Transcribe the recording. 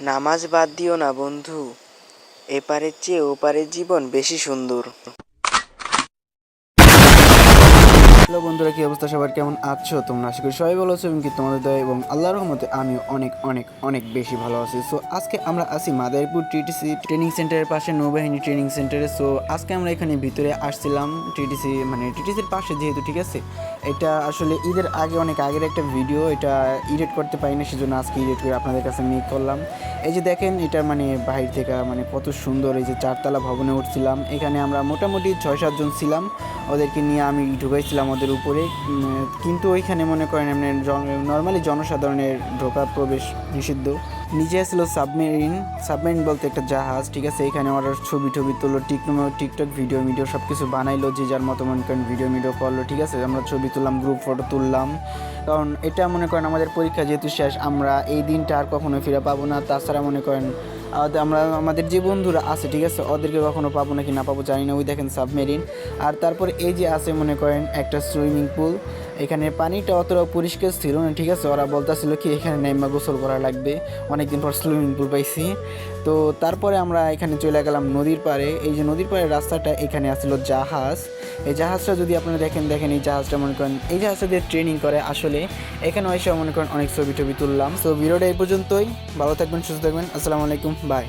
নামাজ বাদ দিও না বন্ধু, এপারের চেয়ে ওপারের জীবন বেশি সুন্দর। হ্যালো বন্ধুরা, কি অবস্থা? সবার কেমন আছো তোমরা? আশা করি সবাই ভালো আছো এবং কি তোমাদের দয়া এবং আল্লাহর রহমতে আমিও অনেক অনেক অনেক বেশি ভালো আছি। সো আজকে আমরা আছি মাদারীপুর টিটিসি ট্রেনিং সেন্টারের পাশে, নৌবাহিনী ট্রেনিং সেন্টারে। সো আজকে আমরা এখানে ভিতরে আসছিলাম টিটিসি, মানে টিটিসির পাশে যেহেতু, ঠিক আছে। এটা আসলে ঈদের আগে, অনেক আগের একটা ভিডিও, এটা এডিট করতে পারি না, সেজন্য আজকে এডিট করে আপনাদের কাছে মেক করলাম। এই যে দেখেন, এটা মানে বাহির থেকে মানে কত সুন্দর। এই যে 4তলা ভবনে উঠছিলাম, এখানে আমরা মোটামুটি 6-7 জন ছিলাম, ওদেরকে নিয়ে আমি ঢুকাইছিলাম ওদের উপরে। কিন্তু ওইখানে মনে করেন এমনি নর্মালি জনসাধারণের ঢোকা প্রবেশ নিষিদ্ধ। নিচে আসলো সাবমেরিন বলতে একটা জাহাজ, ঠিক আছে। এখানে ওরা ছবি তুললো, টিকটক ভিডিও সব কিছু বানাইলো, যে যার মতো মনে করেন ভিডিও করলো, ঠিক আছে। আমরা ছবি তুললাম, গ্রুপ ফটো তুললাম, কারণ এটা মনে করেন আমাদের পরীক্ষা যেহেতু শেষ, আমরা এই দিনটা আর কখনো ফিরে পাবো না। তাছাড়া মনে করেন আমরা আমাদের যে বন্ধুরা আছে, ঠিক আছে, ওদেরকে কখনো পাবো নাকি না পাবো জানি না। ওই দেখেন সাবমেরিন। আর তারপরে এই যে আছে মনে করেন একটা সুইমিং পুল। এখানে পানিটা অতটা পরিষ্কার ছিল না, ঠিক আছে। ওরা বলতেছিল কি এখানে নেমা গোসল করা লাগবে, অনেকদিন পর সুইমিং পুল পাইছি। তো তারপরে আমরা এখানে চলে গেলাম নদীর পাড়ে। এই যে নদীর পাড়ের রাস্তাটা, এখানে আসলো জাহাজ। এই জাহাজটা যদি আপনারা দেখেন, এই জাহাজটা মনে করেন এই জাহাজটা দিয়ে ট্রেনিং করে আসলে। এখানে এসে মনে করেন অনেক ছবি তুললাম। তো ভিডিওটা এই পর্যন্তই। ভালো থাকবেন, সুস্থ থাকবেন, আসসালামু আলাইকুম, বাই।